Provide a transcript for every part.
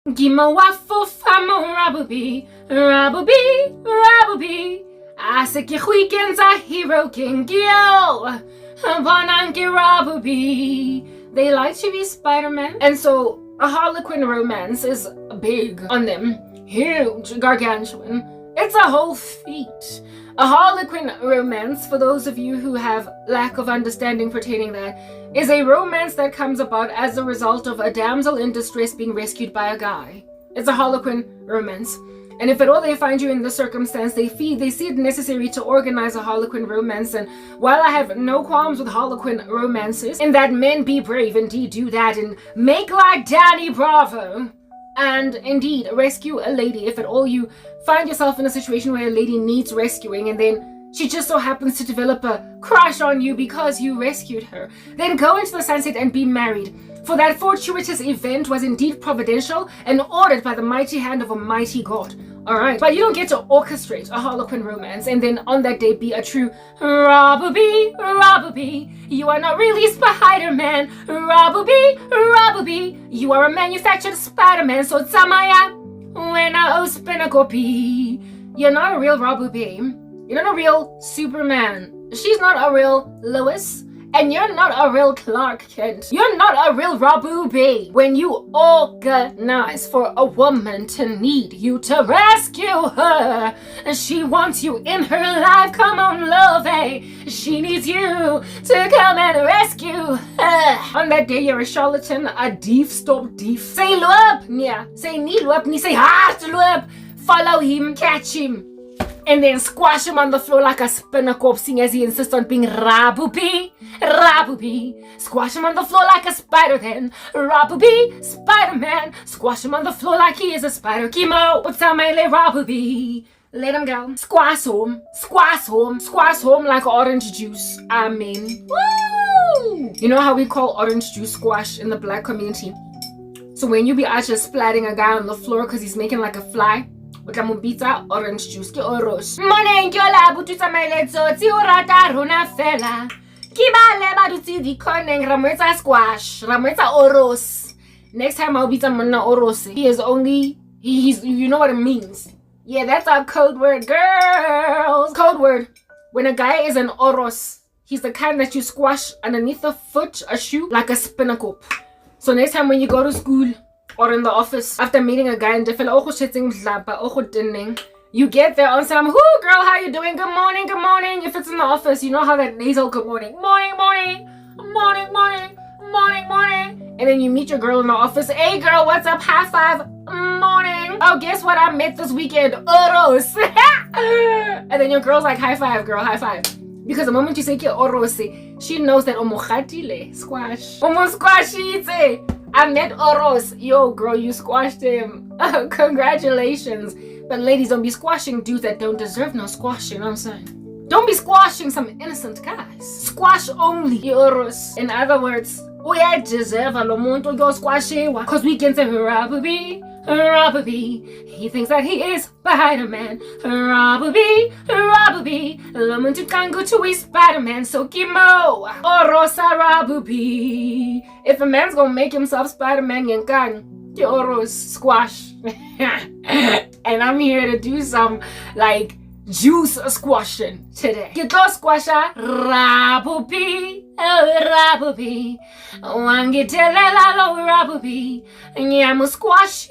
Gima waffle famo rabubi, rabubi, rabubi. Asiki weekends a hero king yo. Bonanki rabubi. They like to be Spider-Man, and so a Harlequin romance is big on them. Huge, gargantuan. It's a whole feat. A Harlequin romance, for those of you who have lack of understanding pertaining that, is a romance that comes about as a result of a damsel in distress being rescued by a guy. It's a Harlequin romance. And if at all they find you in this circumstance, they see it necessary to organize a Harlequin romance. And while I have no qualms with Harlequin romances, in that men be brave, indeed do that, and make like Danny Bravo, and indeed rescue a lady if at all you find yourself in a situation where a lady needs rescuing and then she just so happens to develop a crush on you because you rescued her, then go into the sunset and be married. For that fortuitous event was indeed providential and ordered by the mighty hand of a mighty God. Alright, but you don't get to orchestrate a Harlequin romance and then on that day be a true Rabubi, Rabubi. You are not really Spider-Man. Rabubi, Rabubi. You are a manufactured Spider-Man, so Tsamaya, when I open a copy. You're not a real Rabubi. You're not a real Superman. She's not a real Lois. And you're not a real Clark Kent. You're not a real Rabubi. When you organize for a woman to need you to rescue her, she wants you in her life. Come on, love, she needs you to come and rescue her. On that day, you're a charlatan, a thief, stop thief. Say loop, nia. Say nie loop, nie. Say hard loop. Follow him, catch him. And then squash him on the floor like a spinner corpsing as he insists on being Rabubi, Rabubi. Squash him on the floor like a spider then. Rabubi, Spider-Man. Squash him on the floor like he is a spider. Kimo, Utsamele Rabubi. Let him go. Squash home, squash home, squash home like orange juice. I mean, woo! You know how we call orange juice squash in the black community? So when you be out just splatting a guy on the floor because he's making like a fly, pizza orange juice ke oros. Morning yo la bututsa maletso tsi o rata rona fela. Ki ba le ba dutsi di koneng ramwetsa squash, ramwetsa oros. Next time I'll beat monna oros. He's you know what it means. Yeah, that's our code word, girls. Code word. When a guy is an oros, he's the kind that you squash underneath a foot, a shoe, like a spinnacle. So next time when you go to school or in the office, after meeting a guy and you get there on some, whoo girl, how you doing? Good morning, good morning. If it's in the office, you know how that nasal good morning. Morning, morning, morning, morning, morning, morning. And then you meet your girl in the office. Hey girl, what's up? High five. Morning. Oh, guess what I met this weekend? Oros. And then your girl's like, high five, girl, high five. Because the moment you say oros, she knows that omokhatile, squash. Omo squashite. I met Oros. Yo, girl, you squashed him. Congratulations. But ladies, don't be squashing dudes that don't deserve no squashing, you know what I'm saying? Don't be squashing some innocent guys. Squash only, Oros. In other words, we deserve a lomonto go squashy. Because we can say Rabubi, Rabubi. He thinks that he is Spider-Man. Rabubi, Rabubi. Lomonto can go to a Spider-Man. So Kimo, Orosa Rabubi. If a man's gonna make himself Spider-Man, you can get Oros squash. And I'm here to do some like juice squashing today. Get those squasha Rabubi, Rabubi. Wangitelela lo Rabubi. Nyamu squashi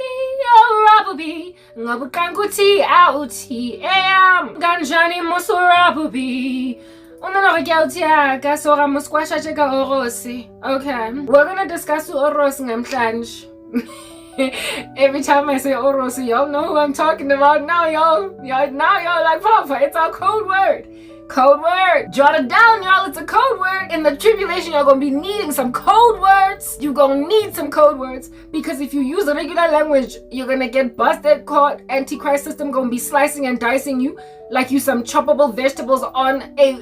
Rabubi. Ngabukanguti auti am ganjani moso Rabubi. Okay, we're gonna discuss Oros namhlanje. Every time I say Oros, y'all know who I'm talking about. Now y'all like, Papa, it's our code word. Code word. Jot it down, y'all. It's a code word. In the tribulation, you're gonna be needing some code words. You're gonna need some code words. Because if you use the regular language, you're gonna get busted, caught. Antichrist system gonna be slicing and dicing you like you some choppable vegetables on a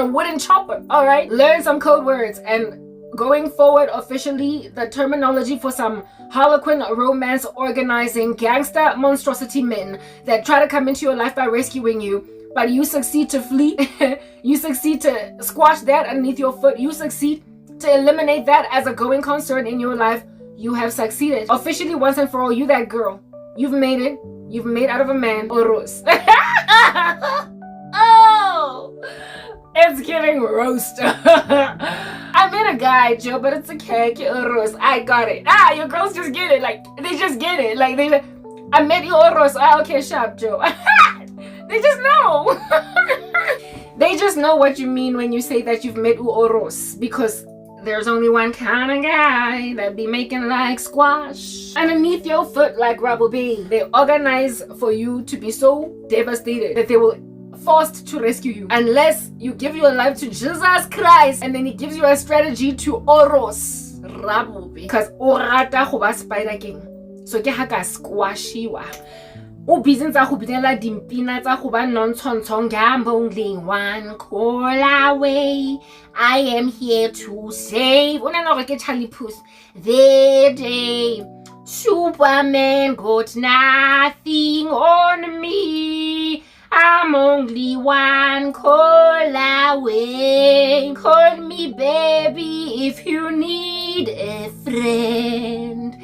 wooden chopper. Alright? Learn some code words. And going forward, officially, the terminology for some Harlequin romance organizing gangster monstrosity men that try to come into your life by rescuing you, but you succeed to flee, you succeed to squash that underneath your foot, you succeed to eliminate that as a going concern in your life, you have succeeded. Officially, once and for all, you that girl. You've made it. You've made out of a man Oros. Oh, it's giving roast. I met a guy, Joe, but it's okay. Oros. I got it. Your girls just get it. Like, they just get it. Like, I met you Oros. Okay, sharp, Joe. They just know. They just know what you mean when you say that you've met Oros, because there's only one kind of guy that be making like squash underneath your foot like rubber bee. They organize for you to be so devastated that they will forced to rescue you unless you give your life to Jesus Christ, and then he gives you a strategy to Oros rubber bee, because orata go ba spider king. So ke ha ka squashiwa. O busy tsa go binela dimpina tsa go ba nontshontsong. I'm only one call away. I am here to save. Una no ke Charlie Puth. The day Superman got nothing on me. I'm only one call away. Call me baby if you need a friend.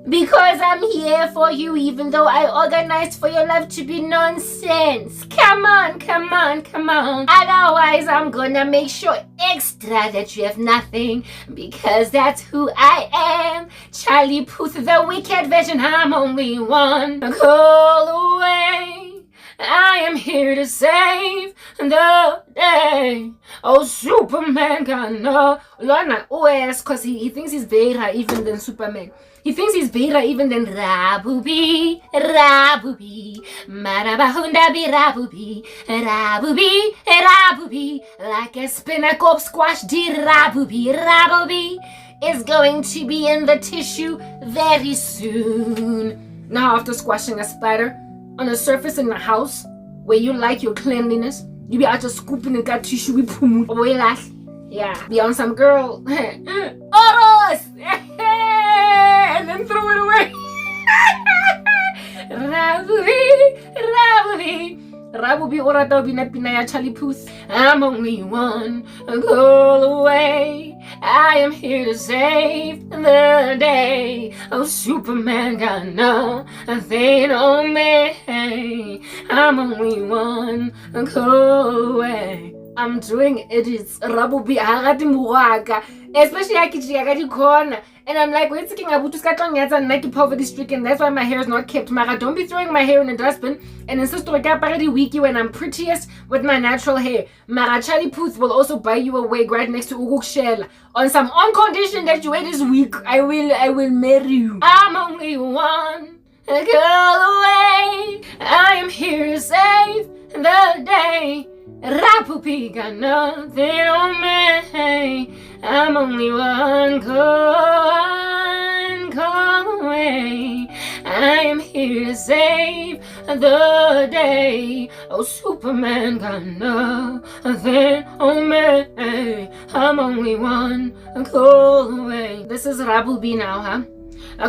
Because I'm here for you, even though I organized for your life to be nonsense. Come on, come on, come on. Otherwise, I'm gonna make sure extra that you have nothing, because that's who I am. Charlie Puth, the wicked version. I'm only one call away. I am here to save the day. Oh, Superman gonna Lorna OS, because he thinks he's better even than Superman. He thinks he's better even than Rabubi, Rabubi, Marabahunda be Rabubi, Rabubi, Rabubi, like a spinnacle squash di Rabubi, Rabubi is going to be in the tissue very soon. Now, after squashing a spider on a surface in the house where you like your cleanliness, you be out just scooping and got tissue with pumu. Yeah, be on some girl. Oros! And then throw it away. Rabubi orata binapina ya Charlie Puth. I'm only one call away. I am here to save the day. Oh, Superman got nothing on me. I'm only one call away. I'm doing edits. Rabubi agati muwaka. Especially I corner. And I'm like, wait, thinking about to poverty stricken. That's why my hair is not kept. Mara, don't be throwing my hair in a dustbin and insist to get already weaky when I'm prettiest with my natural hair. Mara, Charlie Puth will also buy you a wig right next to Uguk Shell. On condition that you wear this week, I will marry you. I'm only one girl away. I am here to save the day. Rapupi got nothing on me. I'm only one call away. I am here to save the day. Oh, Superman got nothing on me. I'm only one call away. This is Rabubi now, huh?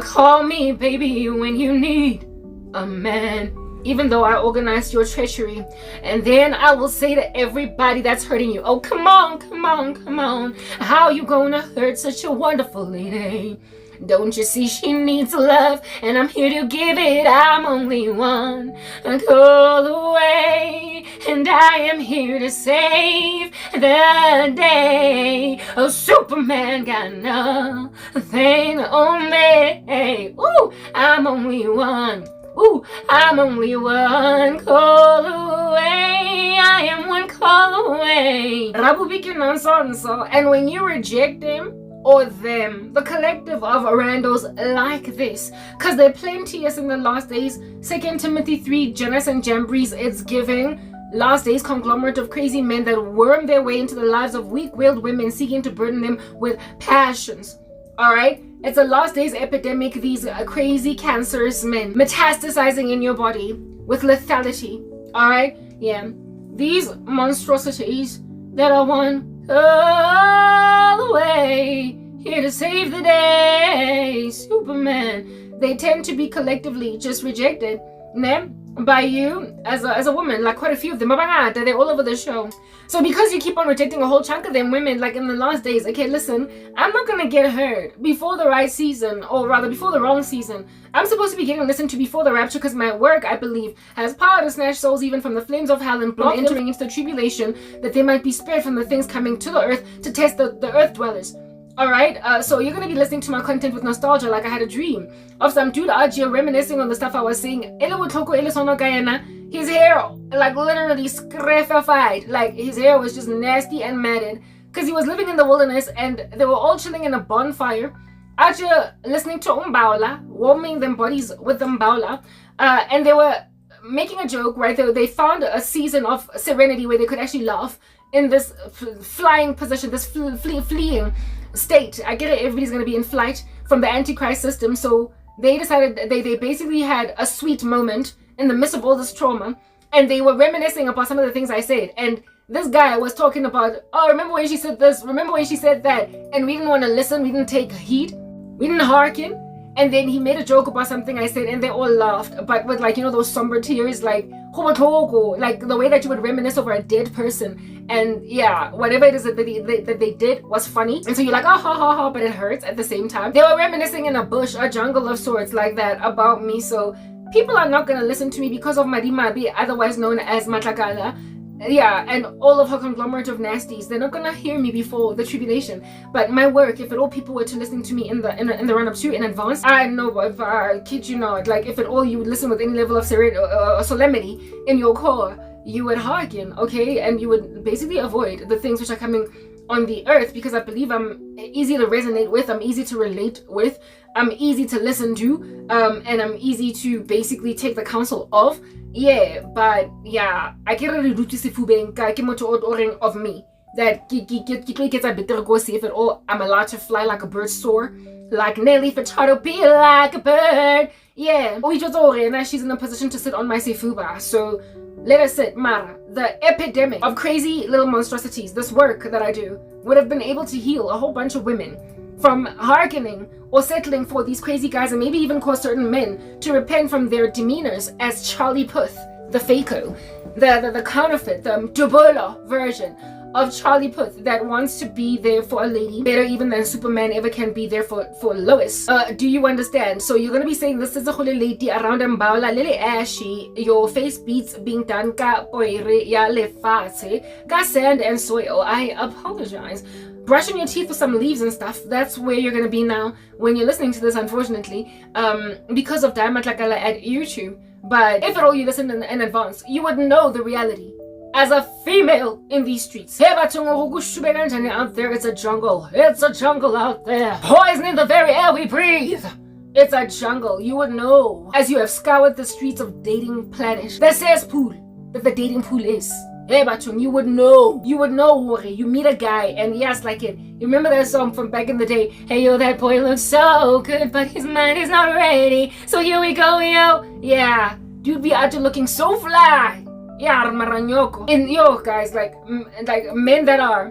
Call me baby when you need a man. Even though I organized your treachery. And then I will say to everybody that's hurting you, oh, come on, come on, come on. How you gonna hurt such a wonderful lady? Don't you see she needs love, and I'm here to give it. I'm only one call away, and I am here to save the day. Oh, Superman got nothing on me. Ooh, I'm only one. Ooh, I'm only one call away. I am one call away. And when you reject them or them, the collective of randos like this, because they're plenteous in the last days. 2 Timothy 3, Janus and Jambres, it's giving last days conglomerate of crazy men that worm their way into the lives of weak-willed women, seeking to burden them with passions. All right, it's a last days epidemic. These crazy cancerous men metastasizing in your body with lethality. All right, yeah, these monstrosities that are one call away, here to save the day. Superman. They tend to be collectively just rejected. by you as a woman, like quite a few of them. They're all over the show. So because you keep on rejecting a whole chunk of them women, like in the last days, okay, listen, I'm not gonna get hurt before the right season, or rather before the wrong season. I'm supposed to be getting listened to before the rapture, because my work, I believe, has power to snatch souls even from the flames of hell and block entering into the tribulation, that they might be spared from the things coming to the earth to test the earth dwellers. Alright, so you're gonna be listening to my content with nostalgia, like I had a dream of some dude out here reminiscing on the stuff I was saying. His hair, like, literally scraphified. Like, his hair was just nasty and matted, because he was living in the wilderness, and they were all chilling in a bonfire, out here listening to Umbaula, warming them bodies with Umbaula, and they were making a joke, right? They found a season of serenity where they could actually laugh in this flying position, this fleeing state. I get it, everybody's going to be in flight from the Antichrist system, so they decided they basically had a sweet moment in the midst of all this trauma, and they were reminiscing about some of the things I said. And this guy was talking about, oh, remember when she said this, remember when she said that, and we didn't want to listen, we didn't take heed, we didn't hearken. And then he made a joke about something I said, and they all laughed, but with, like, you know, those somber tears, like the way that you would reminisce over a dead person. And yeah, whatever it is that they did was funny, and so you're like, oh, ha ha ha, but it hurts at the same time. They were reminiscing in a bush, a jungle of sorts, like that, about me. So people are not gonna listen to me because of Madimabi, otherwise known as Matlakala. Yeah, and all of her conglomerate of nasties. They're not gonna hear me before the tribulation. But my work, if at all people were to listen to me in the run-up to in advance, I know, if I kid you not, like, if at all you would listen with any level of solemnity in your core, you would hearken, okay? And you would basically avoid the things which are coming on the earth, because I believe I'm easy to resonate with, I'm easy to relate with, I'm easy to listen to, and I'm easy to basically take the counsel of. Yeah, but yeah, I can't really do this of me that gets a bit go see if at all I'm allowed to fly like a bird, soar like Nelly Furtado, be like a bird. Yeah, she's in a position to sit on my sefuba, so let us sit. Mara, the epidemic of crazy little monstrosities, this work that I do, would have been able to heal a whole bunch of women from hearkening or settling for these crazy guys, and maybe even cause certain men to repent from their demeanors as Charlie Puth, the Faco, the counterfeit, the Dubola version of Charlie Puth that wants to be there for a lady better even than Superman ever can be there for Lois. Do you understand? So you're gonna be saying this is a whole lady around Mbaula, lily ashy, your face beats being done ka poire ya lefatshe, ka sand and soil. I apologize. Brushing your teeth with some leaves and stuff, that's where you're gonna be now when you're listening to this, unfortunately, because of Damatlakala at YouTube. But if at all you listen in advance, you would know the reality. As a female in these streets, out there, it's a jungle. It's a jungle out there. Poison in the very air we breathe. It's a jungle. You would know, as you have scoured the streets of dating planet, the cesspool that the dating pool is. You would know. You would know. You meet a guy, and yes, like it. You remember that song from back in the day? Hey yo, that boy looks so good, but his mind is not ready. So here we go, yo. Yeah, dude be out there looking so fly. Yeah, maranyoko. And yo, guys, like men that are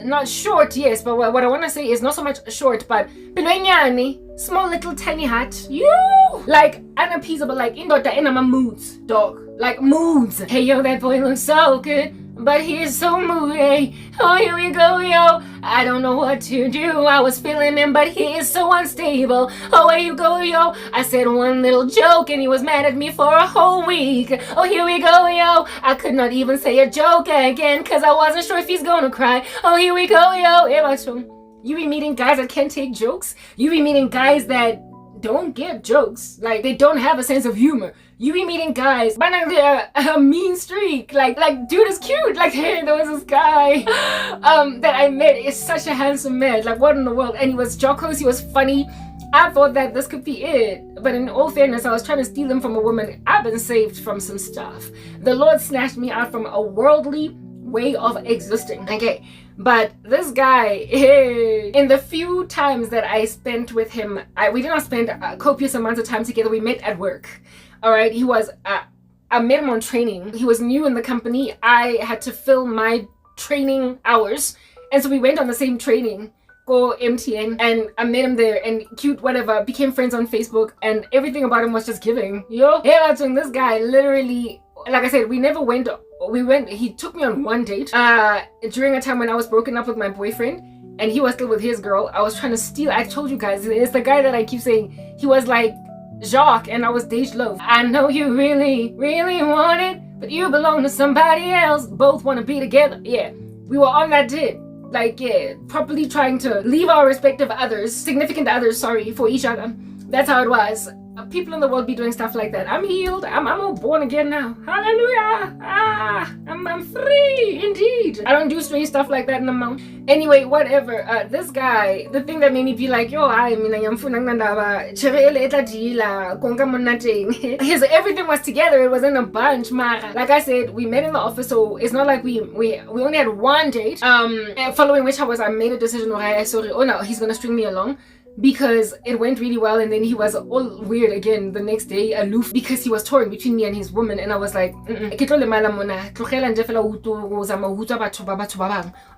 not short, yes, but what I want to say is not so much short, but small little tiny hat. You like unappeasable, like indota enama moods, dog. Like moods. Hey yo, that boy looks so good, but he is so moody. Oh, here we go, yo. I don't know what to do. I was feeling him, but he is so unstable. Oh, where you go, yo. I said one little joke, and he was mad at me for a whole week. Oh, here we go, yo. I could not even say a joke again, cause I wasn't sure if he's gonna cry. Oh, here we go, yo. You be meeting guys that can't take jokes. You be meeting guys that don't get jokes. Like, they don't have a sense of humor. You be meeting guys, but a mean streak. Like, dude is cute. Like, hey, there was this guy that I met. Is such a handsome man. Like, what in the world? And he was jocose. He was funny. I thought that this could be it. But in all fairness, I was trying to steal him from a woman. I've been saved from some stuff. The Lord snatched me out from a worldly way of existing. Okay. But this guy, in the few times that I spent with him, we did not spend copious amounts of time together. We met at work. All right, he was, I met him on training. He was new in the company. I had to fill my training hours. And so we went on the same training. go MTN, and I met him there, and cute, whatever, became friends on Facebook, and everything about him was just giving. Yo, this guy literally, like I said, we never went, he took me on one date, during a time when I was broken up with my boyfriend, and he was still with his girl. I was trying to steal, I told you guys, it's the guy that I keep saying, he was like Jacques, and I was Dej Loaf. I know you really, really want it, but you belong to somebody else, both want to be together. Yeah, we were on that date. Like, yeah, properly trying to leave our respective others, significant others, sorry, for each other. That's how it was. People in the world be doing stuff like that. I'm healed. I'm all born again now. Hallelujah. I'm free indeed. I don't do strange stuff like that no more. Anyway, whatever. This guy, the thing that made me be like, yo, his everything was together. It was in a bunch. Like I said, we met in the office, so it's not like we only had one date. Following which I made a decision. Oh no, he's gonna string me along. Because it went really well, and then he was all weird again the next day, aloof, because he was torn between me and his woman, and I was like,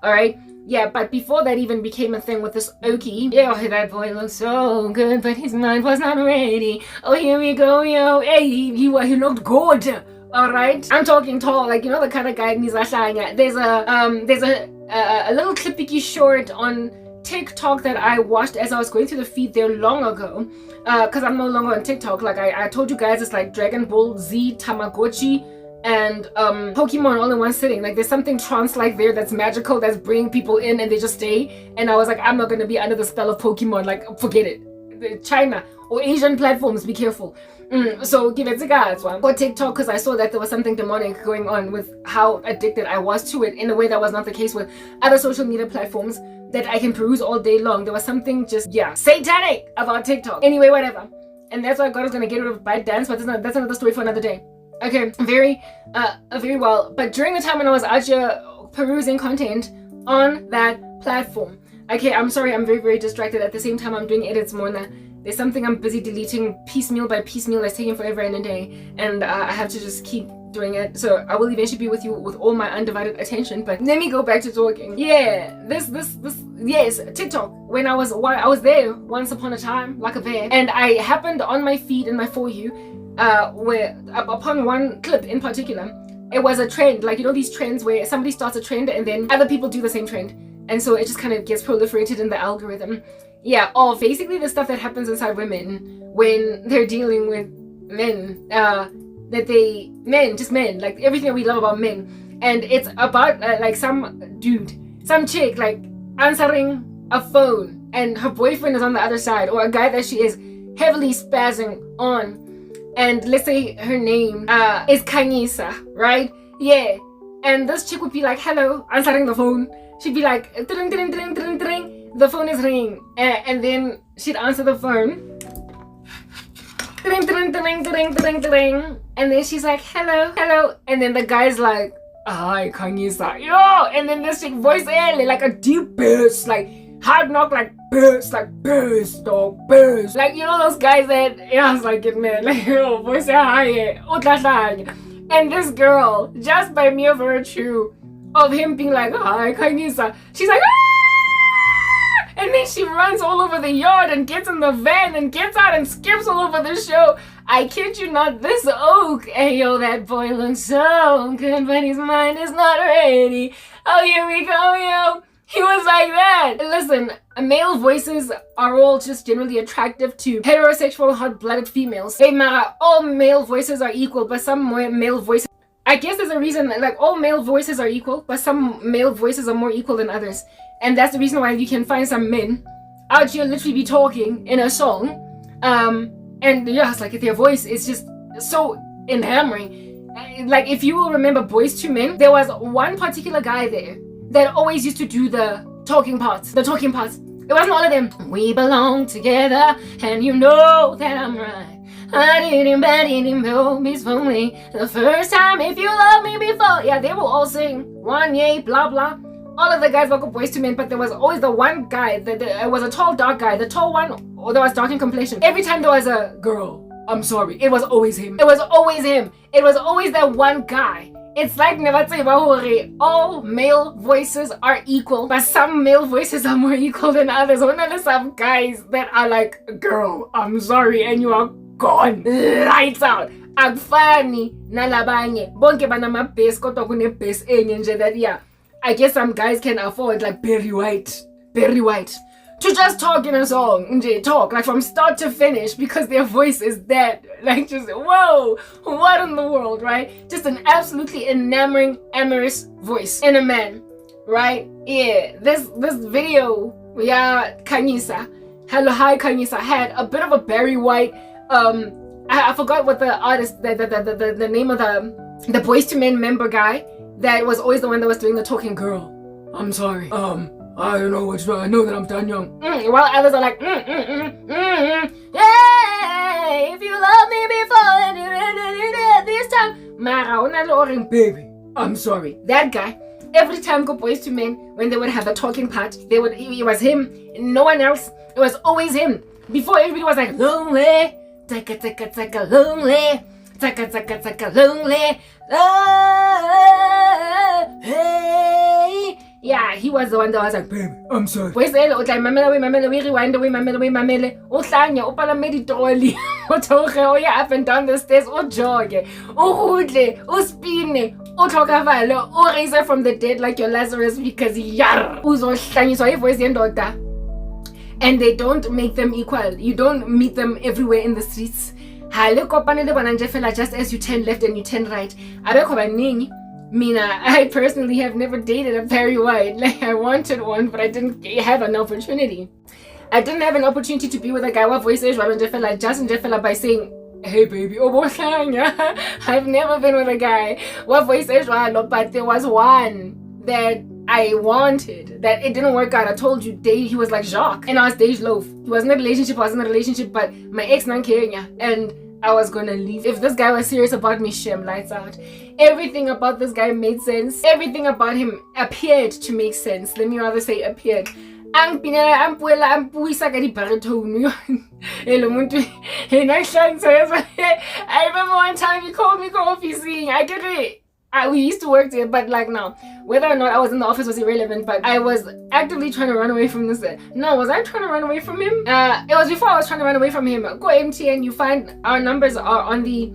alright? Yeah, but before that even became a thing with this Okie. Yeah, that boy looks so good, but his mind was not ready. Oh, here we go, yo. Hey, he looked good. Alright? I'm talking tall, like, you know, the kind of guy needs a There's a little clipicky short on TikTok that I watched as I was going through the feed there long ago, because I'm no longer on TikTok. Like I told you guys, it's like Dragon Ball Z, Tamagotchi, and Pokemon all in one sitting. Like there's something trance-like there that's magical, that's bringing people in and they just stay. And I was like, I'm not gonna be under the spell of Pokemon. Like, forget it. China or Asian platforms, be careful. So give it a go. For TikTok, because I saw that there was something demonic going on with how addicted I was to it, in a way that was not the case with other social media platforms that I can peruse all day long. There was something just, yeah, satanic about TikTok. Anyway, whatever. And that's why God is gonna get rid of ByteDance, but that's another story for another day. Okay, very well. But during the time when I was out here perusing content on that platform, okay, I'm sorry, I'm very, very distracted. At the same time, I'm doing edits more now. There's something I'm busy deleting piecemeal by piecemeal that's taking forever and a day, and I have to just keep doing it. So I will eventually be with you with all my undivided attention. But let me go back to talking. Yeah, this yes, TikTok. When I was there once upon a time, like a bear, and I happened on my feed in my For You, where upon one clip in particular, it was a trend. Like, you know, these trends where somebody starts a trend and then other people do the same trend, and so it just kind of gets proliferated in the algorithm. Yeah, basically the stuff that happens inside women when they're dealing with men, just men, like everything that we love about men. And it's about like some chick, like answering a phone and her boyfriend is on the other side, or a guy that she is heavily spazzing on. And let's say her name is Kanyisa, right? Yeah. And this chick would be like, hello, answering the phone. She'd be like, ding, ding, ding, ding, ding. The phone is ringing, and then she'd answer the phone, ding, ding, ding, ding, ding, ding, and then she's like, hello, and then the guy's like, hi, Kanyisa, yo, and then this chick voice like a deep bass, like hard knock, like bass, dog, bass, like, you know those guys that, I was like, man, like, yo, voice hi, and this girl, just by mere virtue of him being like, hi, Kanyisa, she's like, and then she runs all over the yard and gets in the van and gets out and skips all over the show. I kid you not, this oak. Hey, yo, that boy looks so good, but his mind is not ready. Oh, here we go, yo. He was like that. Listen, male voices are all just generally attractive to heterosexual, hot-blooded females. Hey, Mara, all male voices are equal, but some male voices... I guess there's a reason, like, all male voices are equal, but some male voices are more equal than others. And that's the reason why you can find some men out here literally be talking in a song. And yeah, it's like their voice is just so enhammering. Like, if you will remember Boys to Men, there was one particular guy there that always used to do the talking parts. It wasn't all of them. We belong together, and you know that I'm right. I didn't know me only the first time. If you love me before. Yeah, they will all sing one yay, blah, blah. All of the guys were Boys to Men, but there was always the one guy that was a tall, dark guy. The tall one, or that was dark in complexion. Every time there was a girl, I'm sorry, it was always him. It was always that one guy. it's like never say all male voices are equal, but some male voices are more equal than others. One of some guys that are like, girl, I'm sorry, and you are gone. Lights out. Akufani nalabanye. Bonke banama bass kodwa kune bass enye nje that yeah. I guess some guys can afford like Barry White. To just talk in a song, talk like from start to finish because their voice is that like just whoa, what in the world, right? Just an absolutely enamoring, amorous voice in a man, right? Yeah, this video, yeah, Kanyisa, hello, hi Kanyisa, had a bit of a Barry White. I forgot what the artist, the name of the Boyz II Men member guy that was always the one that was doing the talking. Girl, I'm sorry. I don't know what's wrong. I know that I'm done young. While others are like, yeah, if you love me before this time, Mara, baby, I'm sorry. That guy, every time go Boyz II Men, when they would have the talking part, it was him, no one else. It was always him. Before everybody was like, lonely, taka lonely, taka lonely, hey. Yeah, he was the one that was like, baby, I'm sorry. Boys ele o tla mamela we rewind we mamele o hlanya o pala meditroli o thoge o ya up and down the stairs o jog o hutle o spin o tlhokafale o raise from the dead like your Lazarus because yar uzo hlanyiswa ivoice yendoda. And they don't make them equal. You don't meet them everywhere in the streets. Just as you turn left and you turn right. Mina, I personally have never dated a Barry White. Like, I wanted one, but I didn't have an opportunity. I didn't have an opportunity to be with a guy with voices just by saying, hey baby, I've never been with a guy with voices, but there was one that I wanted that it didn't work out. I told you, he was like Jacques, and I was Dej Loaf. He was in a relationship, I was in a relationship, but my ex non Kenya, and I was gonna leave. If this guy was serious about me, shame lights out. Everything about this guy made sense. Everything about him appeared to make sense. Let me rather say appeared. I remember one time he called me coffee singing. I get it. We used to work there, but like now, whether or not I was in the office was irrelevant, but I was actively trying to run away from this. No, was I trying to run away from him? It was before I was trying to run away from him. Go MTN, you find our numbers are on the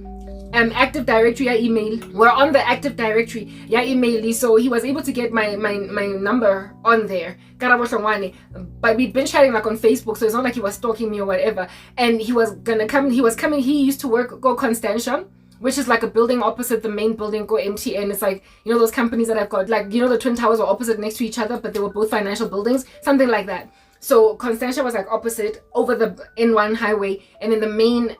active directory, I email. We're on the active directory, yeah, email. So he was able to get my number on there. Karabo Hlongwane. But we'd been chatting like on Facebook, so it's not like he was stalking me or whatever. And he was gonna come, he used to work, go Constantia, which is like a building opposite the main building, go MTN. It's like, you know, those companies that I've got, like, you know, the Twin Towers were opposite next to each other, but they were both financial buildings, something like that. So Constantia was like opposite over the N1 highway, and then the main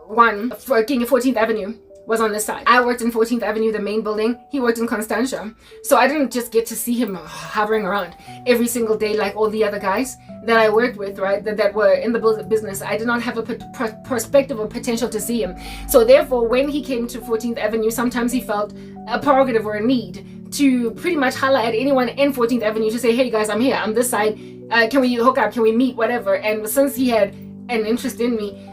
one for King of 14th Avenue was on this side. I worked in 14th Avenue, the main building. He worked in Constantia. So I didn't just get to see him hovering around every single day like all the other guys that I worked with, right, that were in the business. I did not have a perspective or potential to see him. So therefore, when he came to 14th Avenue, sometimes he felt a prerogative or a need to pretty much holler at anyone in 14th Avenue to say, hey guys, I'm here, I'm this side, can we hook up, can we meet, whatever. And since he had an interest in me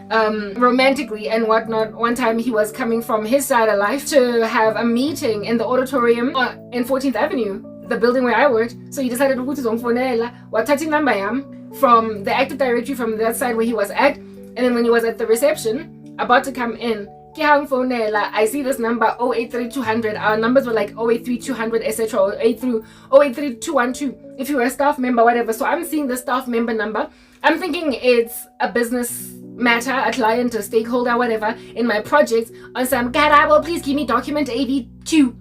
romantically and whatnot, one time he was coming from his side of life to have a meeting in the auditorium in 14th Avenue, the building where I worked. So he decided to go to watati number yam from the active directory from that side where he was at. And then when he was at the reception about to come in, I see this number 083200. Our numbers were like 083200 etc, or 083212 if you were a staff member, whatever. So I'm seeing the staff member number. I'm thinking it's a business matter, a client, a stakeholder, whatever, in my project on some Karabo, please give me document AV2.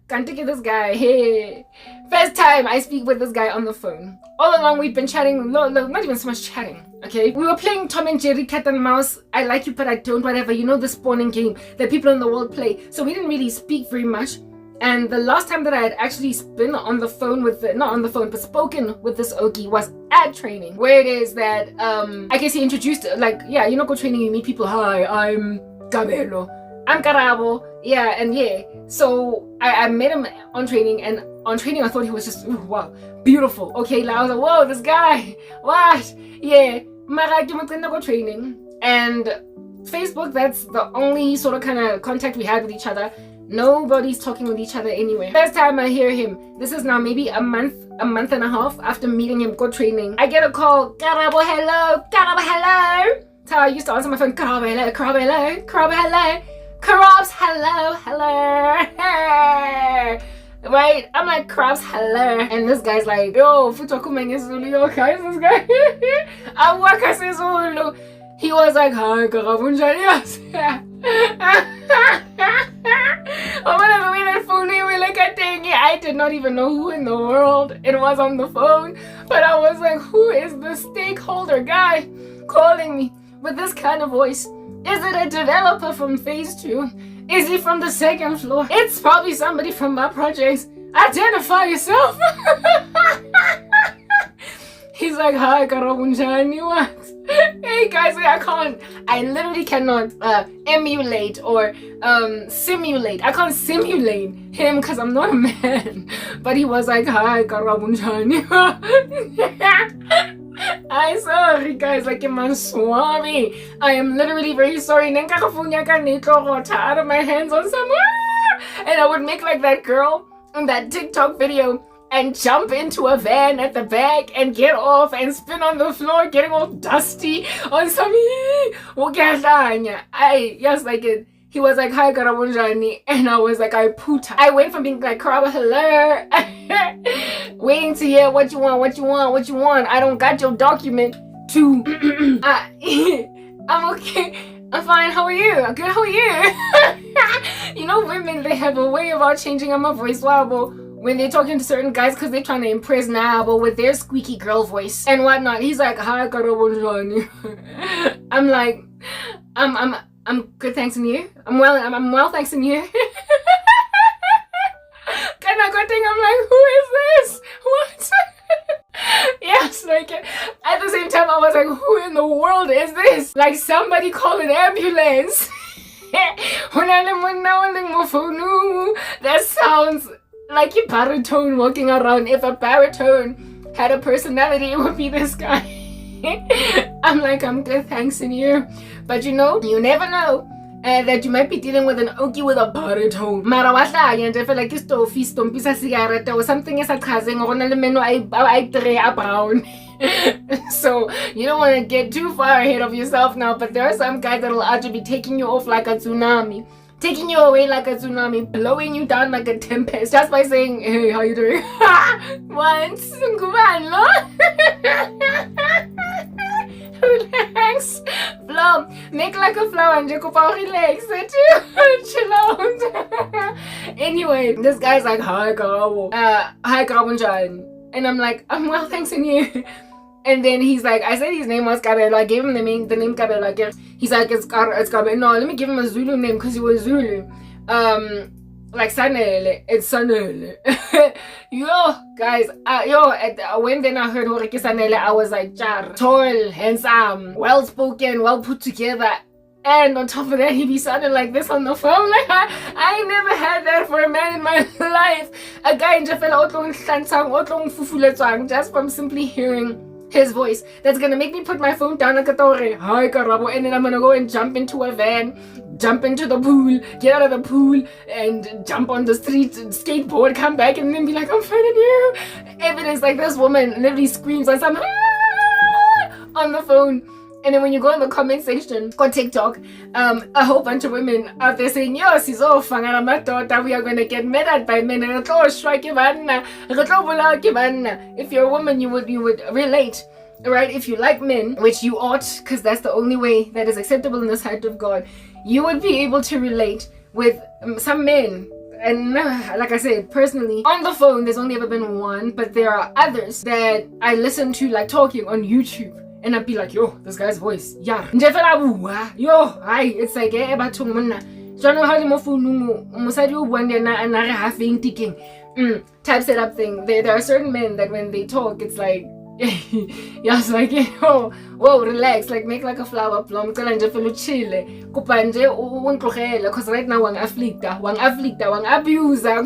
Can't take this guy. Hey, first time I speak with this guy on the phone. All along we've been chatting, not even so much chatting, okay? We were playing Tom and Jerry, cat and mouse. I like you but I don't, whatever. You know, the spawning game that people in the world play. So we didn't really speak very much. And the last time that I had actually been on the phone with, not on the phone, but spoken with this Okie was at training, where it is that, I guess he introduced, like, yeah, you know, go training, you meet people, hi, I'm Gabelo, I'm Karabo, yeah, and yeah. So I met him on training, and on training I thought he was just, ooh, wow, beautiful, okay, like, I was like, whoa, this guy, what, yeah, Mara, go training, and Facebook, that's the only sort of kind of contact we had with each other. Nobody's talking with each other anywhere. First time I hear him, this is now maybe a month and a half after meeting him, go training. I get a call, Karabo, hello, Karabo, hello. That's how I used to answer my phone, Karabo, hello, Karabo, hello, Karabo, hello, Karabs, hello, hello. Right? I'm like, Krabs, hello. And this guy's like, yo, futhi wakhuluma Zulu, yo, guys, this guy. I work as Zulu. He was like, hi, Karabo, njani? I did not even know who in the world it was on the phone. But I was like, who is the stakeholder guy calling me with this kind of voice? Is it a developer from phase 2? Is he from the 2nd floor? It's probably somebody from my projects. Identify yourself. He's like, hi, Karabo, njani? What? Hey guys, I literally cannot emulate or simulate. I can't simulate him because I'm not a man. But he was like, hi, Karabo, njani? I'm sorry guys, like in my swami. I am literally very sorry. Out of my hands on somewhere. And I would make like that girl in that TikTok video and jump into a van at the back and get off and spin on the floor, getting all dusty on some. Yes, like it. He was like, hi, Karabo, njani? And I was like, I puta. I went from being like, Karabo, hello, waiting to hear what you want. I don't got your document to, I'm okay. I'm fine. How are you? Good. How are you? You know, women, they have a way about changing my voice when they're talking to certain guys because they're trying to impress Nabo with their squeaky girl voice and whatnot. He's like, hi, Karabo, njani? I'm like, I'm good, thanks, and you? I'm well, thanks, and you? Kind of good thing. I'm like, who is this? What? Yes, like at the same time I was like, who in the world is this? Like somebody call an ambulance. That sounds like a baritone walking around. If a baritone had a personality, it would be this guy. I'm like, I'm good, thanks, and you? But you know, you never know that you might be dealing with an okie with a baritone. Mara wa hlaya nje fela ke stofi stompisa cigarette or something is achazeng go na le meno a brown. So you don't want to get too far ahead of yourself now, but there are some guys that'll actually be taking you off like a tsunami. Taking you away like a tsunami, blowing you down like a tempest, just by saying, hey, how you doing? Once, relax, flow, make like a flower and relax, chill out. Anyway, this guy's like, hi, Karabo, njani? And I'm like, I'm well, thanks, and you? And then he's like, I said his name was Kabelo. I gave him the name Kabelo. Like, he's like, it's Kabelo. No, let me give him a Zulu name because he was Zulu. Like Sanele. It's Sanele. Yo, guys. When then I heard Horeke Sanele, I was like, Char, tall, handsome, well spoken, well put together. And on top of that, he be sounding like this on the phone. Like, I never had that for a man in my life. A guy in Jafela just from simply hearing his voice. That's gonna make me put my phone down like a Katore. Hi, Karabo. And then I'm gonna go and jump into a van, jump into the pool, get out of the pool, and jump on the street, skateboard, come back, and then be like, I'm finding you. Evidence like this woman literally screams on some on the phone. And then when you go in the comment section on TikTok, a whole bunch of women out there saying, yo, we are going to get mad at by men. If you're a woman, you would relate, right? If you like men, which you ought, because that's the only way that is acceptable in the sight of God, you would be able to relate with some men. And like I said, personally, on the phone, there's only ever been one, but there are others that I listen to, like talking on YouTube. And I'd be like, yo, this guy's voice, yeah. Yo, hi, it's like, type setup thing. There are certain men that when they talk, it's like, yes, like, yo, whoa, relax, like, make like a flower plum, because right now, wang abuser.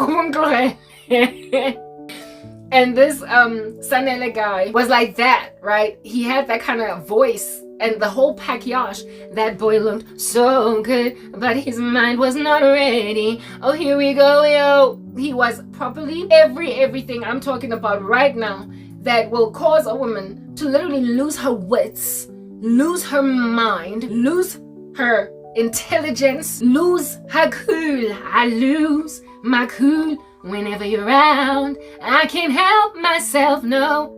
And this Sanele guy was like that, right? He had that kind of voice and the whole package. That boy looked so good, but his mind was not ready. Oh, here we go, yo. He was properly everything I'm talking about right now that will cause a woman to literally lose her wits, lose her mind, lose her intelligence, lose her cool. I lose my cool whenever you're around. I can't help myself, no.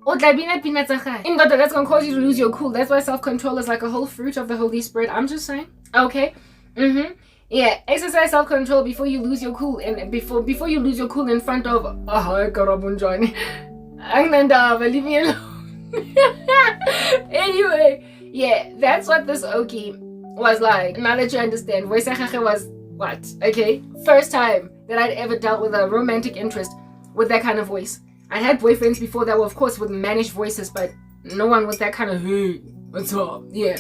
Indoda, that's gonna cause you to lose your cool. That's why self-control is like a whole fruit of the Holy Spirit. I'm just saying. Okay. Yeah, exercise self-control before you lose your cool, and before you lose your cool in front of Karabo Johnny. Leave me alone. Anyway, yeah, that's what this Oki was like. Now that you understand, voice was what? Okay, first time that I'd ever dealt with a romantic interest with that kind of voice. I had boyfriends before that were, of course, with managed voices, but no one with that kind of, hey, what's up? Yeah.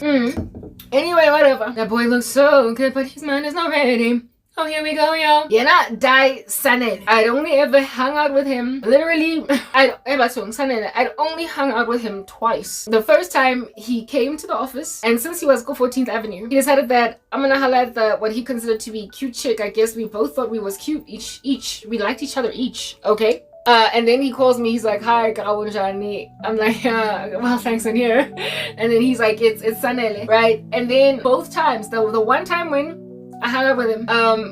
Anyway, whatever. That boy looks so good, but his mind is not ready. Oh, here we go, yo. Yena die Sanel. I'd only ever hung out with him. Literally, I'd only hung out with him twice. The first time he came to the office, and since he was go 14th Avenue, he decided that I'm gonna highlight what he considered to be cute chick. I guess we both thought we was cute. Each. We liked each other each. Okay. And then he calls me, he's like, hi, Karabo Njani. I'm like, well, thanks, I'm here. And then he's like, it's Sanele, right? And then both times, the one time when I hung out with him,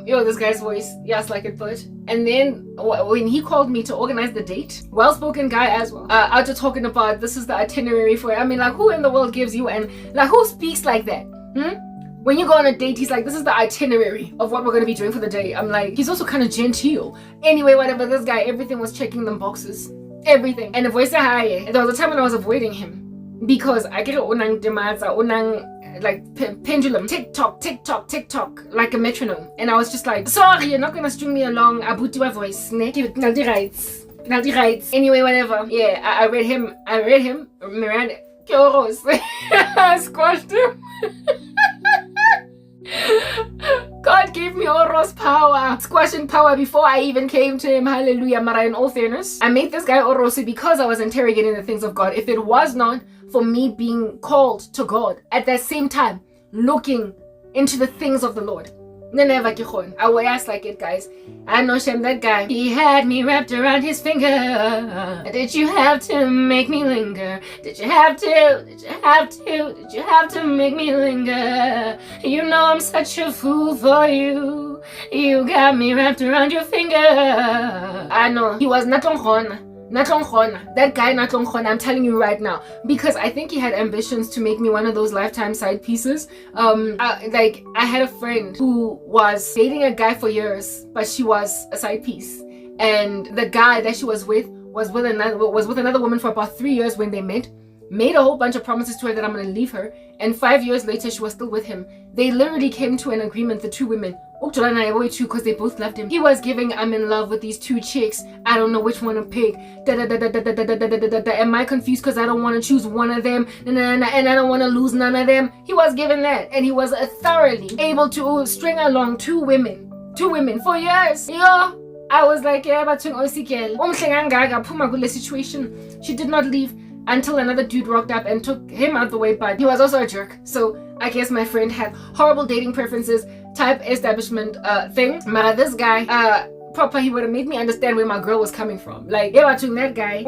this guy's voice, yes, like it put. And then when he called me to organize the date, well-spoken guy as well, after talking about this is the itinerary for it. I mean, like, who in the world gives you, and like, who speaks like that? When you go on a date, he's like, this is the itinerary of what we're going to be doing for the day. I'm like, he's also kind of genteel. Anyway, whatever, this guy, everything was checking them boxes. Everything. And the voice said hi. There was a time when I was avoiding him because I get like pendulum, tick-tock, like a metronome. And I was just like, sorry, you're not going to string me along. Abutiwa voice. Penalty rights. Anyway, whatever. Yeah, I read him. Miranda. I squashed him. God gave me Oro's power, squashing power before I even came to him. Hallelujah. Mara, in all fairness, I made this guy Orosi because I was interrogating the things of God. If it was not for me being called to God at that same time, looking into the things of the Lord, I will ask like it, guys. I know Shem, that guy. He had me wrapped around his finger. Did you have to make me linger? Did you have to make me linger? You know I'm such a fool for you. You got me wrapped around your finger. I know. He was not on that guy, I'm telling you right now, because I think he had ambitions to make me one of those lifetime side pieces. I had a friend who was dating a guy for years, but she was a side piece, and the guy that she was with was with another woman for about 3 years when they met. Made a whole bunch of promises to her that I'm gonna leave her, and 5 years later she was still with him. They literally came to an agreement, the two women, because they both loved him. He was giving, I'm in love with these two chicks, I don't know which one to pick, am I confused because I don't want to choose one of them, and I don't want to lose none of them. He was given that, and he was thoroughly able to string along two women for years. Yo, I was like, yeah, but situation, she did not leave until another dude rocked up and took him out the way, but he was also a jerk. So I guess my friend had horrible dating preferences, type establishment thing. But this guy, proper, he would have made me understand where my girl was coming from. Like, that guy,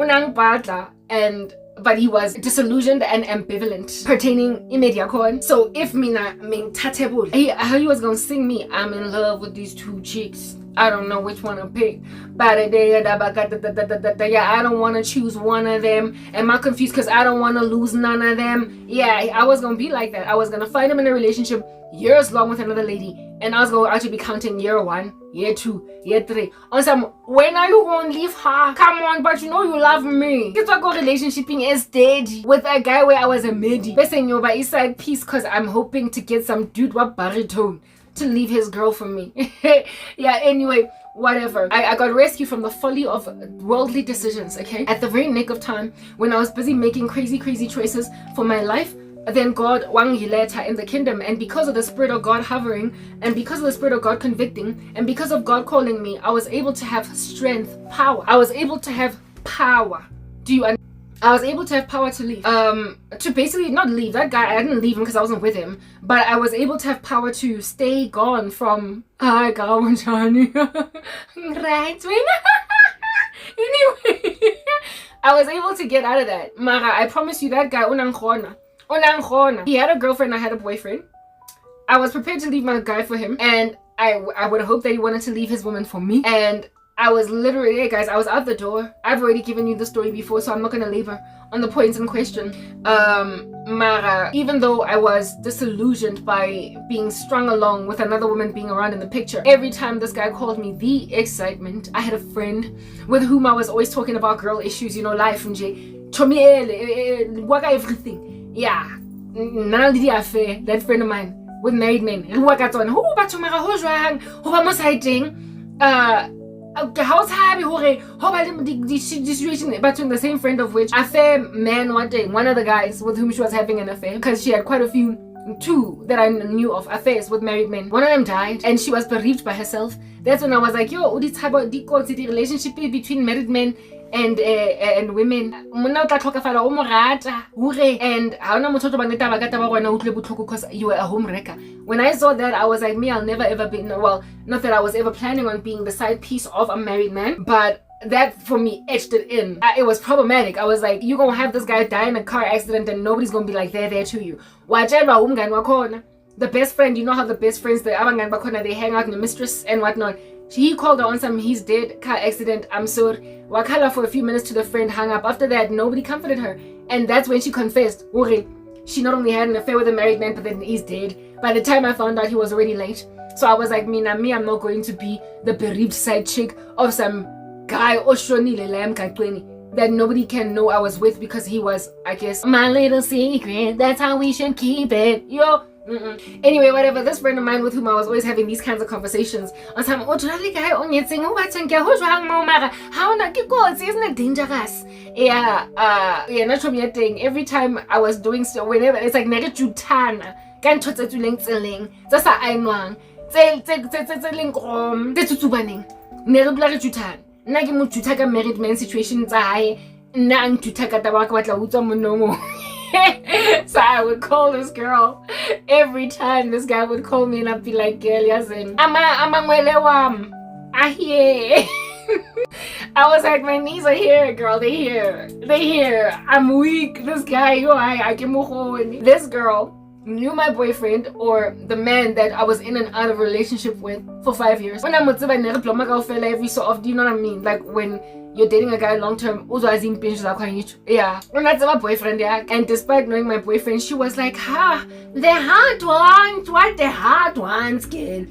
but he was disillusioned and ambivalent pertaining immediakon. So if mina tatable, he was gonna sing me, I'm in love with these two chicks, I don't know which one to pick, but I don't want to choose one of them. Am I confused because I don't want to lose none of them? Yeah, I was gonna be like that. I was gonna find him in a relationship years long with another lady, and I was going to actually be counting year 1, year 2, year 3. On some, when are you going to leave her? Come on, but you know you love me. It's like a relationship is dead with a guy where I was a midi. Basing you by side piece because I'm hoping to get some dude with baritone to leave his girl for me. Yeah, anyway, whatever. I got rescued from the folly of worldly decisions, okay? At the very nick of time, when I was busy making crazy choices for my life, then God wangileta in the kingdom, and because of the Spirit of God hovering, and because of the Spirit of God convicting, and because of God calling me, I was able to have strength, power. I was able to have power. Do you understand? I was able to have power to leave. To basically not leave. That guy, I didn't leave him because I wasn't with him. But I was able to have power to stay gone from Karabo. Right, anyway, I was able to get out of that. Mara, I promise you that guy, he had a girlfriend, I had a boyfriend. I was prepared to leave my guy for him, and I would hope that he wanted to leave his woman for me. And I was literally, hey guys, I was out the door. I've already given you the story before, so I'm not gonna labor on the points in question. Mara, even though I was disillusioned by being strung along with another woman being around in the picture, every time this guy called me the excitement, I had a friend with whom I was always talking about girl issues, life and everything. Yeah, that friend of mine with married men. How happy the situation between the same friend of which affair man one of the guys with whom she was having an affair, because she had quite a few, 2 that I knew of affairs with married men. One of them died and she was bereaved by herself. That's when I was like, yo, this type of the relationship between married men and women. And because you were a home wrecker. When I saw that, I was like, me, I'll never ever be, well, not that I was ever planning on being the side piece of a married man, but that for me etched it in. It was problematic. I was like, you're gonna have this guy die in a car accident and nobody's gonna be like there to you. The best friend, you know how the best friends, they hang out in the mistress and whatnot. He called her on some, he's dead, car accident, I'm sorry. Wakala for a few minutes to the friend, hung up. After that, nobody comforted her. And that's when she confessed. She not only had an affair with a married man, but then he's dead. By the time I found out, he was already late. So I was like, me, I'm not going to be the bereaved side chick of some guy that nobody can know I was with, because he was, I guess, my little secret. That's how we should keep it. Yo. Anyway, whatever, this friend of mine with whom I was always having these kinds of conversations on time, isn't it dangerous? Yeah, not from your thing. Every time I was doing so, whenever it's like jutana, married man situation. So I would call this girl every time this guy would call me, and I'd be like, girl, yasin, I hear. I was like, my knees are here, girl. They here. I'm weak. This guy, this girl knew my boyfriend, or the man that I was in and out of a relationship with, for 5 years. When I'm every so often, do you know what I mean? Like when you're dating a guy long term, yeah. And that's my boyfriend, yeah. And despite knowing my boyfriend, she was like, the hard ones, what the hard ones, kid.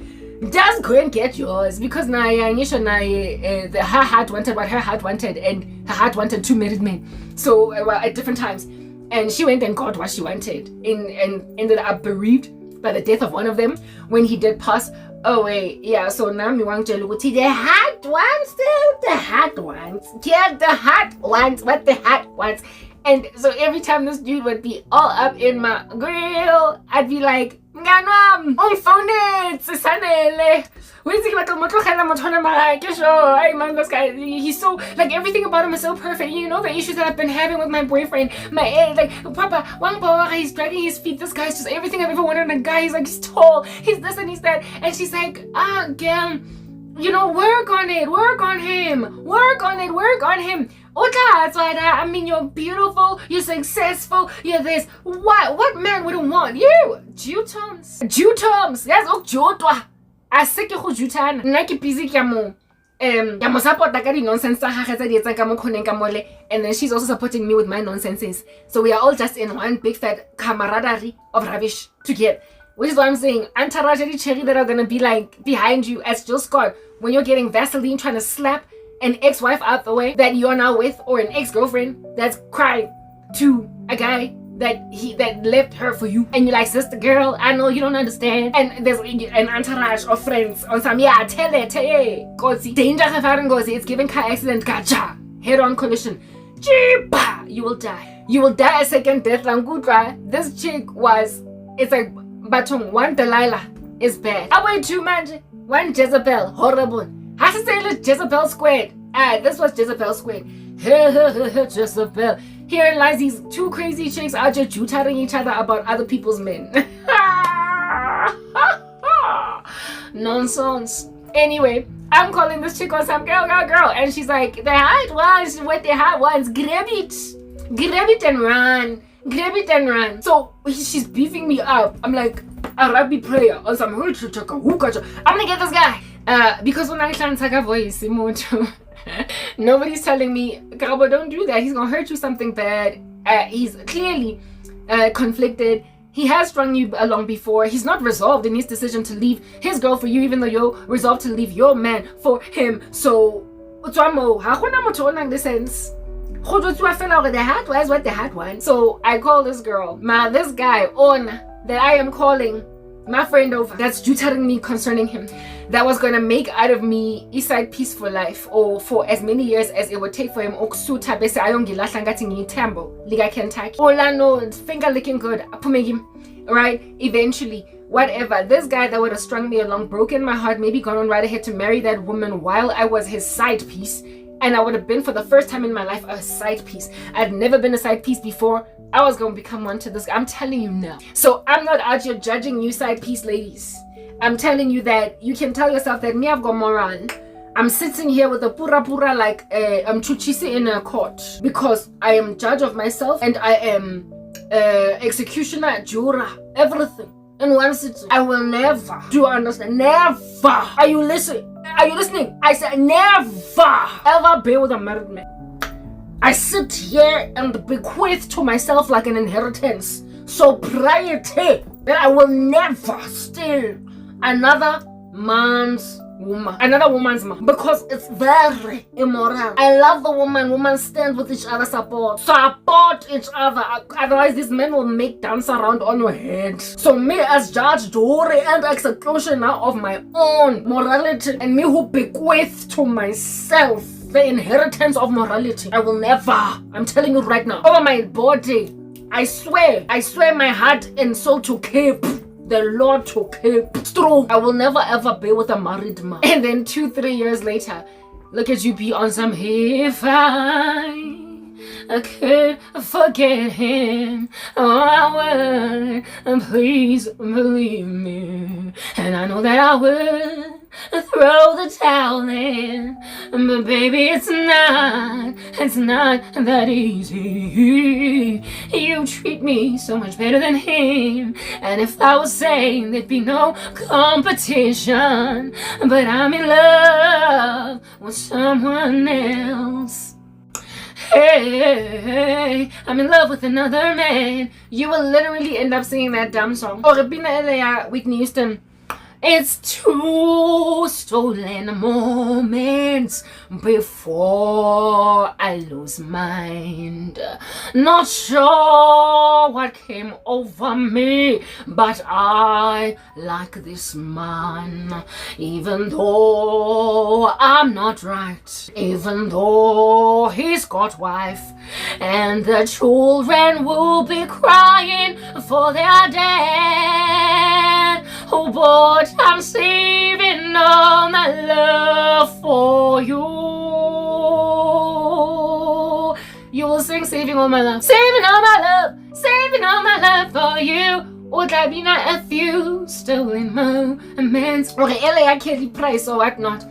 Just go and get yours, because her heart wanted what her heart wanted, and her heart wanted 2 married men. So at different times. And she went and got what she wanted, and ended up bereaved by the death of one of them when he did pass away. Yeah, so now me want to look at the hot ones, still the hot ones. Yeah, the hot ones, what the hot ones. And so every time this dude would be all up in my grill, I'd be like, Nganwam, phone it, hey man, this guy, he's so, like, everything about him is so perfect. You know the issues that I've been having with my boyfriend, Papa, he's dragging his feet. This guy's just everything I've ever wanted in a guy. He's like, he's tall, he's this and he's that. And she's like, girl, work on it, work on him. That's why I mean, you're beautiful, you're successful, you're this. What man wouldn't want you? Jutons. That's all jutwa. I sick you jutan. Naki busy kamo. Support that nonsense. And then she's also supporting me with my nonsenses. So we are all just in one big fat camaraderie of rubbish together. Which is what I'm saying. Antarajari cherry that are gonna be like behind you as Jill Scott when you're getting Vaseline trying to slap an ex-wife out the way that you're now with, or an ex-girlfriend that's crying to a guy that left her for you, and you're like, sister girl, I know you don't understand. And there's an entourage of friends on some, yeah, tell it, hey, danger, it's giving car accident, gacha, head-on collision, you will die. You will die a second death. This chick was, it's like Batung, one Delilah is bad. I went 2 man, 1 Jezebel, horrible. Has to say Jezebel squared. This was Jezebel squared. Jezebel. Here lies these two crazy chicks out just juitaring each other about other people's men. Nonsense. Anyway, I'm calling this chick on some girl, and she's like, the hot ones, what the hot ones, grab it and run. Grab it and run. So she's beefing me up. I'm like, Arabi prayer on some I'm gonna get this guy. Because when I can't take a voice, nobody's telling me, Karabo, don't do that. He's gonna hurt you something bad. He's clearly conflicted. He has strung you along before. He's not resolved in his decision to leave his girl for you, even though you're resolved to leave your man for him. So, so I call this girl. This guy on that I am calling my friend over, that's tutoring me concerning him, that was gonna make out of me East Side Peace for life, or for as many years as it would take for him. Okusuta bese ayongilahla ngathi ngiyithambo liga Kentucky. No finger licking good. Right? Eventually, whatever. This guy that would have strung me along, broken my heart, maybe gone on right ahead to marry that woman while I was his side piece. And I would have been, for the first time in my life, a side piece. I'd never been a side piece before. I was going to become one to this guy. I'm telling you now. So I'm not out here judging you side piece ladies. I'm telling you that you can tell yourself that me, I've got moral. I'm sitting here with a pura like I'm chuchisi in a court. Because I am judge of myself and I am executioner, juror, everything. In one sitting. I will never. Do you understand? Never. Are you listening? I said never ever be with a married man. I sit here and bequeath to myself like an inheritance. So prior to that, I will never steal another woman's man, because it's very immoral. I love the woman stand with each other, support each other. Otherwise these men will make dance around on your head. So me as judge, jury and executioner of my own morality, and me who bequeath to myself the inheritance of morality, I will never, I'm telling you right now, over my body, I swear my heart and soul to keep, the Lord to keep. It's true. I will never ever be with a married man. And then 2-3 years later, look at you be on some, if I could forget him, oh I would, please believe me. And I know that I would throw the towel in, but baby it's not that easy. You treat me so much better than him, and if I was saying there'd be no competition, but I'm in love with someone else. Hey, I'm in love with another man. You will literally end up singing that dumb song. Or Whitney Houston. It's 2 stolen moments before I lose mind. Not sure what came over me, but I like this man. Even though I'm not right, even though he's got wife, and the children will be crying for their dad. Oh, but I'm saving all my love for you. You will sing saving all my love. Saving all my love. Saving all my love for you. Would I be not a few stolen moments? Okay, LA, I can't price or whatnot.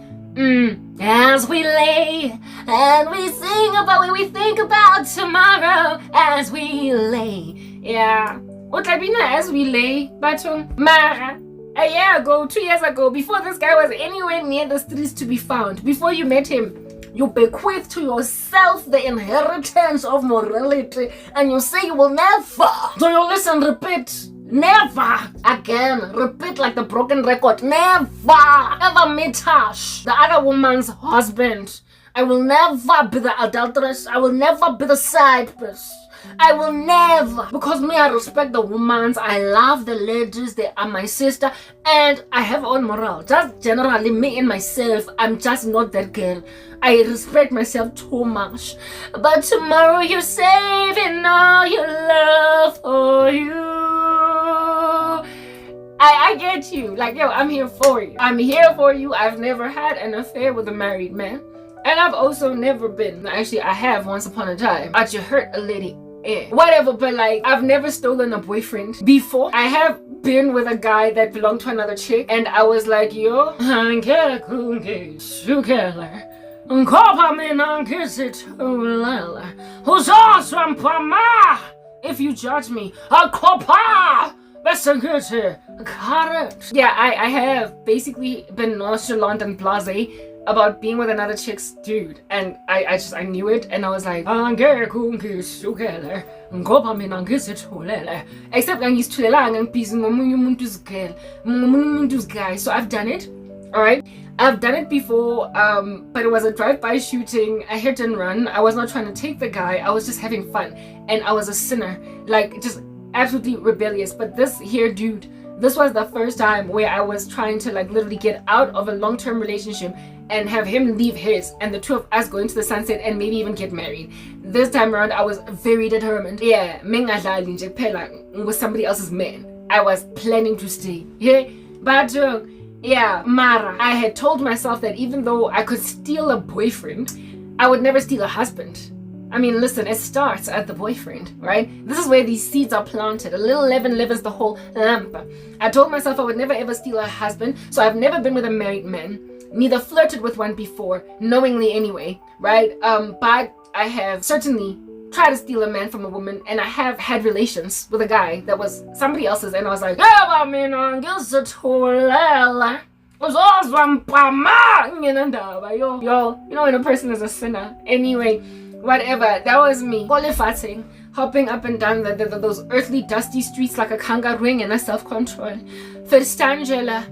As we lay and we sing about what we think about tomorrow. As we lay. Yeah. Would I be not as we lay? Batung. Mara. A year ago, 2 years ago, before this guy was anywhere near the streets to be found, before you met him, you bequeath to yourself the inheritance of morality, and you say you will never. Do you listen? Repeat. Never again. Repeat like the broken record. Never ever meet Tash, the other woman's husband. I will never be the adulteress. I will never be the side piece. I will never, because me, I respect the women. I love the ladies. They are my sister, and I have own moral. Just generally, me and myself, I'm just not that girl. I respect myself too much. But tomorrow you're saving all your love for you. I get you. Like, yo, I'm here for you. I'm here for you. I've never had an affair with a married man. And I've also never been, actually I have once upon a time, I just hurt a lady. Whatever, but like I've never stolen a boyfriend before. I have been with a guy that belonged to another chick, and I was like, yo, if you judge me, yeah, I have basically been nonchalant and blasé about being with another chick's dude, and I knew it, and I was like, except guy. So I've done it. All right, I've done it before, but it was a drive-by shooting, a hit and run. I was not trying to take the guy, I was just having fun, and I was a sinner, like just absolutely rebellious. But this here dude, this was the first time where I was trying to like literally get out of a long-term relationship and have him leave his, and the two of us go into the sunset and maybe even get married. This time around, I was very determined. Yeah, with somebody else's man. I was planning to stay. Yeah, but yeah, Mara, I had told myself that even though I could steal a boyfriend, I would never steal a husband. I mean, listen, it starts at the boyfriend, right? This is where these seeds are planted. A little leaven leavens the whole lump. I told myself I would never ever steal a husband, so I've never been with a married man. Neither flirted with one before, knowingly anyway, right? But I have certainly tried to steal a man from a woman, and I have had relations with a guy that was somebody else's, and I was like, yo, you know when a person is a sinner. Anyway, whatever, that was me. Hopping up and down those earthly dusty streets like a kangaroo and a self-control. First Angela,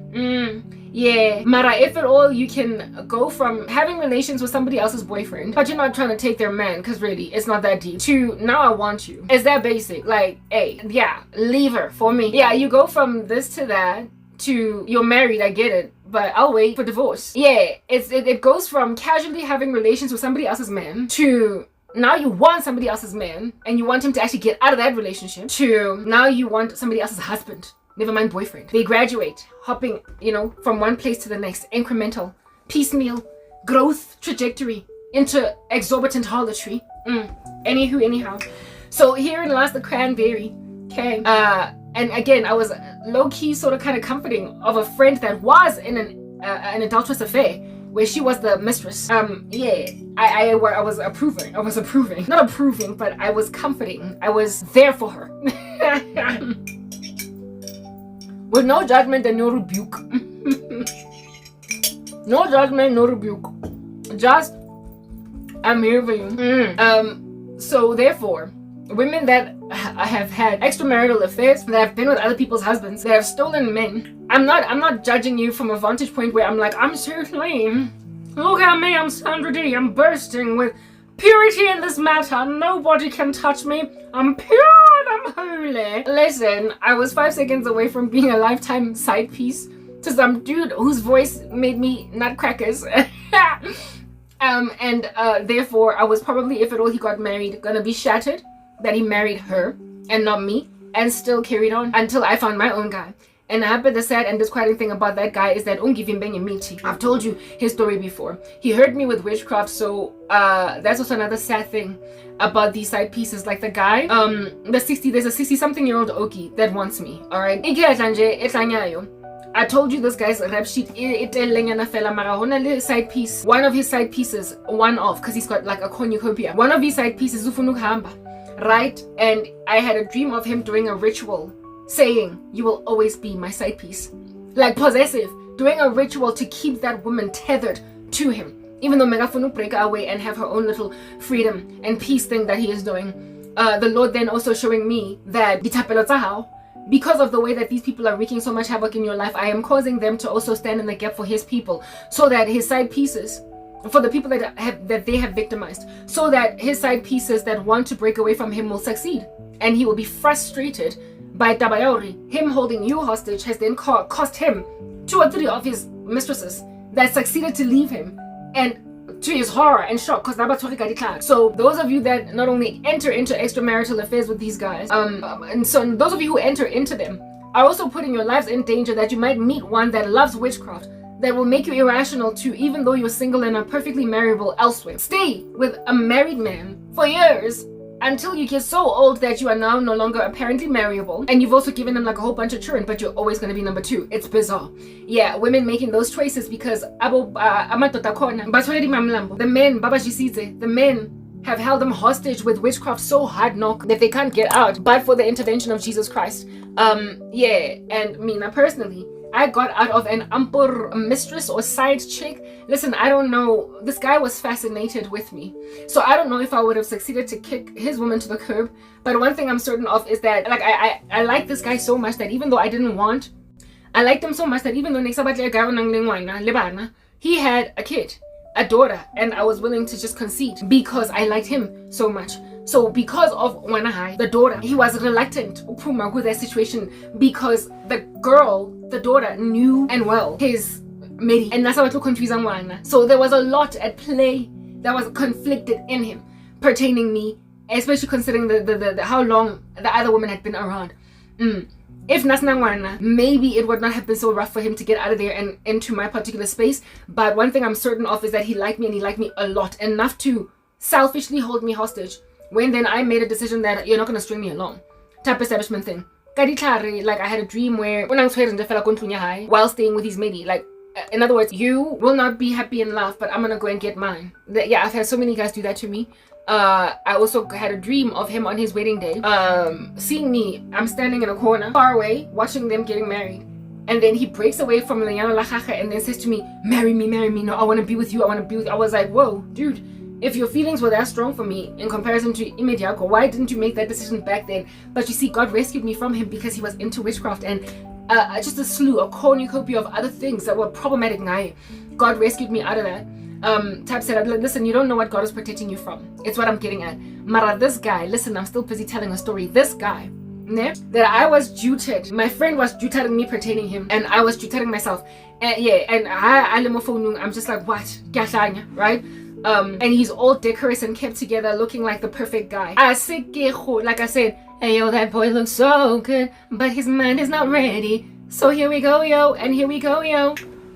yeah, Mara, if at all you can go from having relations with somebody else's boyfriend, but you're not trying to take their man, because really, it's not that deep, to now I want you. It's that basic. Like, hey, yeah, leave her for me. Yeah, you go from this to that to you're married, I get it, but I'll wait for divorce. Yeah, it goes from casually having relations with somebody else's man to now you want somebody else's man and you want him to actually get out of that relationship to now you want somebody else's husband. Never mind boyfriend. They graduate, hopping, you know, from one place to the next, incremental, piecemeal, growth trajectory into exorbitant harlotry. Anyhow. So herein lies the cranberry. Okay. And again, I was low-key sort of kind of comforting of a friend that was in an adulterous affair where she was the mistress. Yeah, I was approving. Not approving, but I was comforting. I was there for her. With no judgment and no rebuke. No judgment, no rebuke. Just, I'm here for you. So therefore, women that have had extramarital affairs, that have been with other people's husbands, that have stolen men, I'm not judging you from a vantage point where I'm like, I'm so clean. Look at me, I'm Sandra D. I'm bursting with purity in this matter. Nobody can touch me. I'm pure and I'm holy. Listen, I was 5 seconds away from being a lifetime side piece to some dude whose voice made me nutcrackers. Therefore, I was probably, if at all he got married, gonna be shattered that he married her and not me, and still carried on until I found my own guy. And the sad and disquieting thing about that guy is that I've told you his story before. He hurt me with witchcraft, so that's also another sad thing about these side pieces. Like the guy, there's a 60-something-year-old Oki that wants me. Alright. I told you this guy's rap sheet side piece. One of his side pieces, because he's got like a cornucopia. One of his side pieces, right? And I had a dream of him doing a ritual saying, you will always be my side piece. Like possessive, doing a ritual to keep that woman tethered to him. Even though Megafunu break away and have her own little freedom and peace thing that he is doing. The Lord then also showing me that because of the way that these people are wreaking so much havoc in your life, I am causing them to also stand in the gap for his people, so that his side pieces, for the people that they have victimized, so that his side pieces that want to break away from him will succeed, and he will be frustrated by Tabayauri. Him holding you hostage has then cost him 2 or 3 of his mistresses that succeeded to leave him, and to his horror and shock, because so those of you that not only enter into extramarital affairs with these guys, and so those of you who enter into them are also putting your lives in danger, that you might meet one that loves witchcraft, that will make you irrational to, even though you're single and are perfectly marriable elsewhere, stay with a married man for years until you get so old that you are now no longer apparently marriable, and you've also given him like a whole bunch of children, but you're always going to be number 2. It's bizarre. Yeah, women making those choices because the men, the men have held them hostage with witchcraft so hard knock that they can't get out, but for the intervention of Jesus Christ. Yeah, and me now personally, I got out of an ampur mistress or side chick. Listen, I don't know. This guy was fascinated with me. So I don't know if I would have succeeded to kick his woman to the curb. But one thing I'm certain of is that like I like this guy so much that even though I didn't want, I liked him so much that even though he had a kid, a daughter, and I was willing to just concede because I liked him so much. So because of Wanahai, the daughter, he was reluctant with that situation because the girl, the daughter, knew and well his medi, and that's how it looked confusing. So there was a lot at play that was conflicted in him pertaining me, especially considering the how long the other woman had been around. If Nasnangwana, maybe it would not have been so rough for him to get out of there and into my particular space. But one thing I'm certain of is that he liked me, and he liked me a lot, enough to selfishly hold me hostage. When then I made a decision that you're not going to string me along. Type establishment thing. Like I had a dream where while staying with his medi, like in other words, you will not be happy in love, but I'm going to go and get mine. Yeah, I've had so many guys do that to me. I also had a dream of him on his wedding day, seeing me. I'm standing in a corner far away watching them getting married, and then he breaks away from Lenyano Lachacha and then says to me, marry me, no, I want to be with you, I want to be with you. I was like, whoa, dude, if your feelings were that strong for me in comparison to Imediako, why didn't you make that decision back then? But you see, God rescued me from him because he was into witchcraft and just a slew, a cornucopia of other things that were problematic. God rescued me out of that. Tab said, listen, you don't know what God is protecting you from. It's what I'm getting at. Mara, this guy, listen, I'm still busy telling a story. This guy, that I was juted. My friend was jutering me pertaining him, and I was jutering myself. And yeah, and I'm just like, what? Right? And he's all decorous and kept together, looking like the perfect guy. Like I said, hey yo, that boy looks so good, but his mind is not ready. So here we go, yo, and here we go, yo.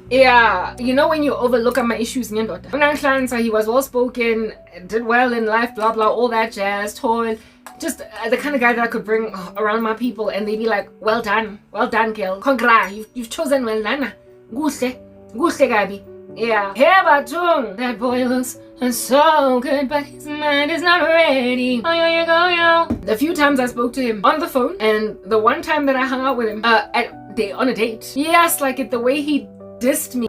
Yeah, you know when you overlook at my issues, he was well spoken, did well in life, blah blah, all that jazz, toil. Just the kind of guy that I could bring around my people, and they'd be like, well done, girl, congrats, you've chosen well, Nana. Guste Gabi. Yeah, that boy looks so good, but his mind is not ready. Oh, yo. The few times I spoke to him on the phone, and the one time that I hung out with him on a date, he asked like it the way he dissed me.